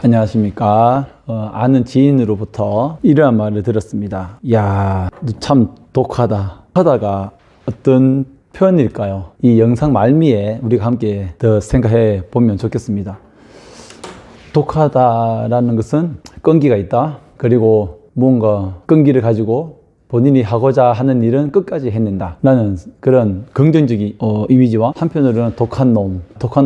안녕하십니까. 아는 지인으로부터 이러한 말을 들었습니다. 야, 너 참 독하다. 하다가 어떤 표현일까요? 이 영상 말미에 우리가 함께 더 생각해 보면 좋겠습니다. 독하다라는 것은 끈기가 있다. 그리고 뭔가 끈기를 가지고 본인이 하고자 하는 일은 끝까지 해낸다 라는 그런 긍정적인 이미지와, 한편으로는 독한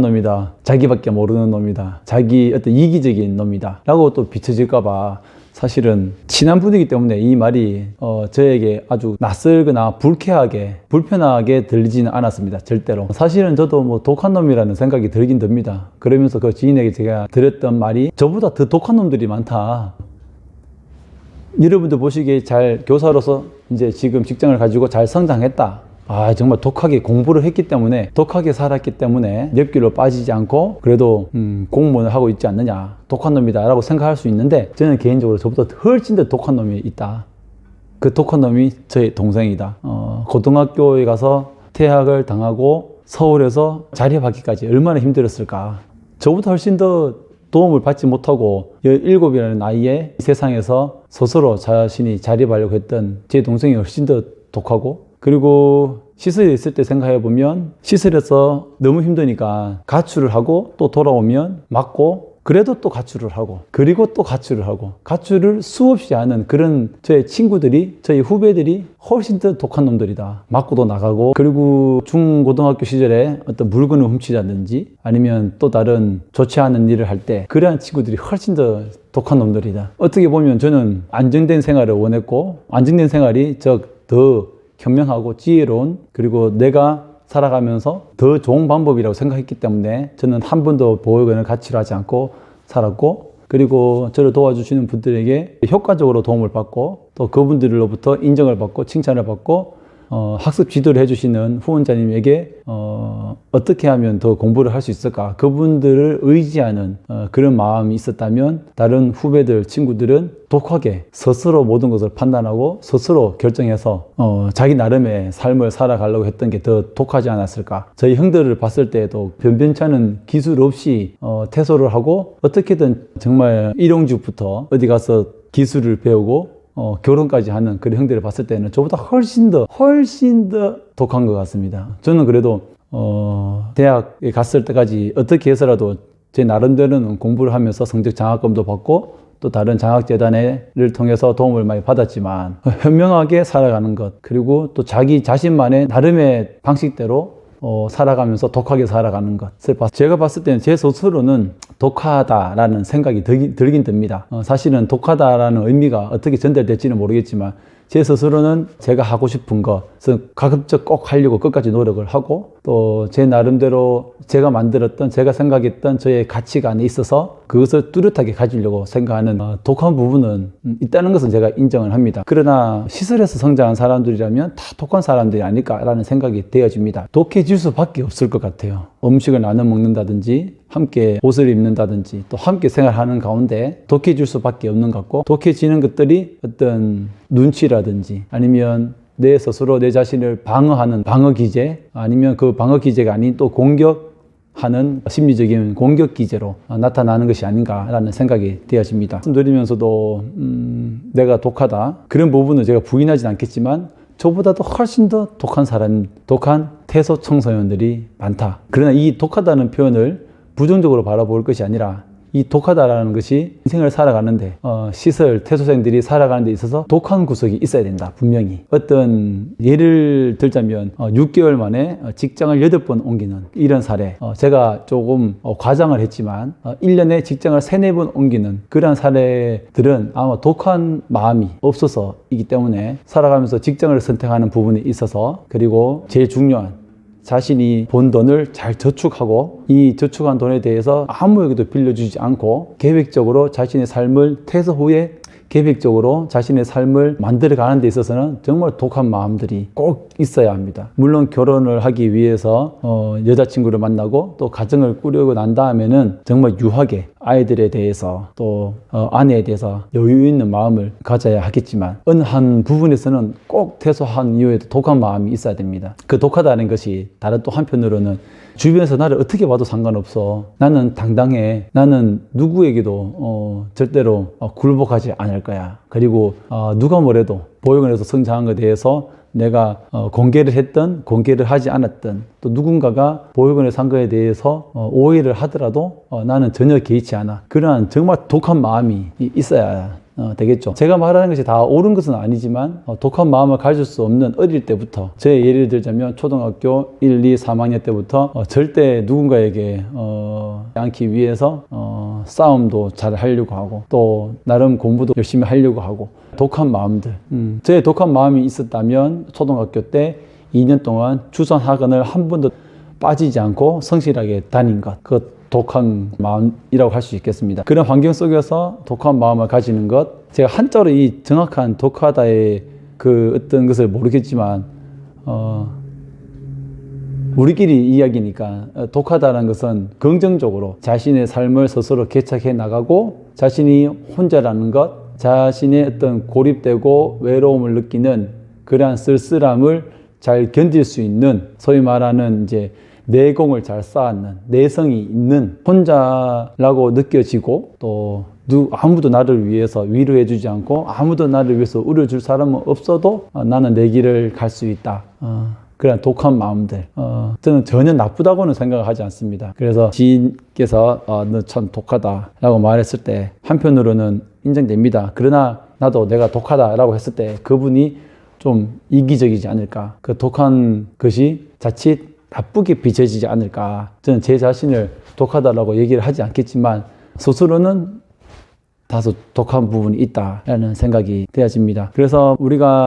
놈이다, 자기밖에 모르는 놈이다, 자기 어떤 이기적인 놈이다 라고 또 비춰질까봐 사실은 친한 분이기 때문에 이 말이 저에게 아주 낯설거나 불편하게 들리지는 않았습니다. 절대로. 사실은 저도 뭐 독한 놈이라는 생각이 들긴 듭니다. 그러면서 그 지인에게 제가 들었던 말이, 저보다 더 독한 놈들이 많다. 여러분들 보시기에 교사로서 이제 지금 직장을 가지고 잘 성장했다. 정말 독하게 공부를 했기 때문에, 독하게 살았기 때문에 옆길로 빠지지 않고 그래도 공무원을 하고 있지 않느냐, 독한 놈이다 라고 생각할 수 있는데, 저는 개인적으로 저보다 훨씬 더 독한 놈이 있다. 그 독한 놈이 저의 동생이다. 고등학교에 가서 퇴학을 당하고 서울에서 자립하기까지 얼마나 힘들었을까. 저보다 훨씬 더 도움을 받지 못하고 17이라는 나이에 세상에서 스스로 자신이 자립하려고 했던 제 동생이 훨씬 더 독하고, 그리고 시설에 있을 때 생각해 보면, 시설에서 너무 힘드니까 가출을 하고 또 돌아오면 맞고, 그래도 또 가출을 하고, 그리고 또 가출을 하고, 가출을 수없이 하는 그런 저의 친구들이, 저희 후배들이 훨씬 더 독한 놈들이다. 맞고도 나가고, 그리고 중고등학교 시절에 어떤 물건을 훔치자든지 아니면 또 다른 좋지 않은 일을 할 때 그러한 친구들이 훨씬 더 독한 놈들이다. 어떻게 보면 저는 안정된 생활을 원했고, 안정된 생활이 더 현명하고 지혜로운, 그리고 내가 살아가면서 더 좋은 방법이라고 생각했기 때문에 저는 한 번도 보육원을 가치를 하지 않고 살았고, 그리고 저를 도와주시는 분들에게 효과적으로 도움을 받고, 또 그분들로부터 인정을 받고 칭찬을 받고, 학습 지도를 해주시는 후원자님에게 어떻게 하면 더 공부를 할 수 있을까, 그분들을 의지하는 그런 마음이 있었다면, 다른 후배들, 친구들은 독하게 스스로 모든 것을 판단하고 스스로 결정해서 자기 나름의 삶을 살아가려고 했던 게 더 독하지 않았을까. 저희 형들을 봤을 때에도 변변찮은 기술 없이 퇴소를 하고, 어떻게든 정말 일용직부터 어디 가서 기술을 배우고 결혼까지 하는 그런 형들을 봤을 때는 저보다 훨씬 더 독한 것 같습니다. 저는 그래도 대학에 갔을 때까지 어떻게 해서라도 제 나름대로는 공부를 하면서 성적 장학금도 받고, 또 다른 장학재단을 통해서 도움을 많이 받았지만, 현명하게 살아가는 것, 그리고 또 자기 자신만의 나름의 방식대로 살아가면서 독하게 살아가는 것을 제가 봤을 때는 제 스스로는 독하다라는 생각이 들긴 듭니다. 사실은 독하다라는 의미가 어떻게 전달될지는 모르겠지만, 제 스스로는 제가 하고 싶은 것은 가급적 꼭 하려고 끝까지 노력을 하고, 또 제 나름대로 제가 만들었던, 제가 생각했던 저의 가치관에 있어서 그것을 뚜렷하게 가지려고 생각하는 독한 부분은 있다는 것은 제가 인정을 합니다. 그러나 시설에서 성장한 사람들이라면 다 독한 사람들이 아닐까라는 생각이 되어집니다. 독해질 수밖에 없을 것 같아요. 음식을 나눠 먹는다든지, 함께 옷을 입는다든지, 또 함께 생활하는 가운데 독해질 수밖에 없는 것 같고, 독해지는 것들이 어떤 눈치라든지, 아니면 내 스스로 내 자신을 방어하는 방어 기제, 아니면 그 방어 기제가 아닌 또 공격하는 심리적인 공격 기제로 나타나는 것이 아닌가라는 생각이 되어집니다. 말씀드리면서도 내가 독하다, 그런 부분은 제가 부인하진 않겠지만, 저보다도 훨씬 더 독한 퇴소 청소년들이 많다. 그러나 이 독하다는 표현을 부정적으로 바라볼 것이 아니라, 이 독하다라는 것이 인생을 살아가는데, 시설, 퇴소생들이 살아가는 데 있어서 독한 구석이 있어야 된다. 분명히. 어떤 예를 들자면 6개월 만에 직장을 8번 옮기는 이런 사례, 제가 조금 과장을 했지만 1년에 직장을 3, 4번 옮기는 그런 사례들은 아마 독한 마음이 없어서이기 때문에, 살아가면서 직장을 선택하는 부분에 있어서, 그리고 제일 중요한, 자신이 본 돈을 잘 저축하고, 이 저축한 돈에 대해서 아무에게도 빌려주지 않고 계획적으로 자신의 삶을, 퇴소 후에 계획적으로 자신의 삶을 만들어가는 데 있어서는 정말 독한 마음들이 꼭 있어야 합니다. 물론 결혼을 하기 위해서 여자친구를 만나고 또 가정을 꾸리고 난 다음에는 정말 유하게 아이들에 대해서, 또 아내에 대해서 여유 있는 마음을 가져야 하겠지만, 어느 한 부분에서는 꼭 퇴소한 이후에도 독한 마음이 있어야 됩니다. 그 독하다는 것이 다른 또 한편으로는 주변에서 나를 어떻게 봐도 상관없어. 나는 당당해. 나는 누구에게도 절대로 굴복하지 않을 거야. 그리고 누가 뭐래도 보육원에서 성장한 것에 대해서 내가 공개를 했든 공개를 하지 않았든 또 누군가가 보육원에서 한 거에 대해서 오해를 하더라도 나는 전혀 개의치 않아. 그러한 정말 독한 마음이 있어야 되겠죠. 제가 말하는 것이 다 옳은 것은 아니지만 독한 마음을 가질 수 없는 어릴 때부터, 제 예를 들자면 초등학교 1, 2, 3학년 때부터 절대 누군가에게 않기 위해서 싸움도 잘 하려고 하고 또 나름 공부도 열심히 하려고 하고 독한 마음들. 제 독한 마음이 있었다면 초등학교 때 2년 동안 주선학원을 한 번도 빠지지 않고 성실하게 다닌 것. 그 독한 마음이라고 할 수 있겠습니다. 그런 환경 속에서 독한 마음을 가지는 것, 제가 한자로 이 정확한 독하다의 그 어떤 것을 모르겠지만 우리끼리 이야기니까 독하다는 것은 긍정적으로 자신의 삶을 스스로 개척해 나가고 자신이 혼자라는 것, 자신의 어떤 고립되고 외로움을 느끼는 그러한 쓸쓸함을 잘 견딜 수 있는, 소위 말하는 이제 내공을 잘 쌓는, 내성이 있는, 혼자라고 느껴지고 또 아무도 나를 위해서 위로해 주지 않고 아무도 나를 위해서 울어줄 사람은 없어도 나는 내 길을 갈 수 있다. 그런 독한 마음들, 저는 전혀 나쁘다고는 생각을 하지 않습니다. 그래서 지인께서 너 참 독하다라고 말했을 때 한편으로는 인정됩니다. 그러나 나도 내가 독하다라고 했을 때 그분이 좀 이기적이지 않을까, 그 독한 것이 자칫 나쁘게 비춰지지 않을까. 저는 제 자신을 독하다라고 얘기를 하지 않겠지만 스스로는 다소 독한 부분이 있다라는 생각이 되어집니다. 그래서 우리가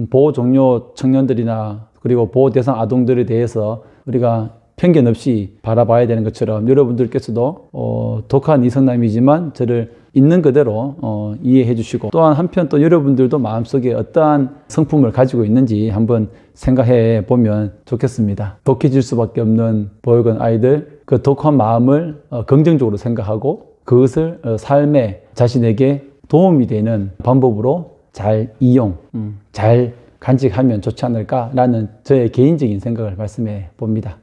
보호 종료 청년들이나 그리고 보호 대상 아동들에 대해서 우리가 편견 없이 바라봐야 되는 것처럼 여러분들께서도 독한 이성남이지만 저를 있는 그대로 이해해 주시고, 또한 한편 또 여러분들도 마음속에 어떠한 성품을 가지고 있는지 한번 생각해 보면 좋겠습니다. 독해질 수밖에 없는 보육원 아이들, 그 독한 마음을 긍정적으로 생각하고 그것을 삶에 자신에게 도움이 되는 방법으로 잘 이용, 잘 간직하면 좋지 않을까라는 저의 개인적인 생각을 말씀해 봅니다.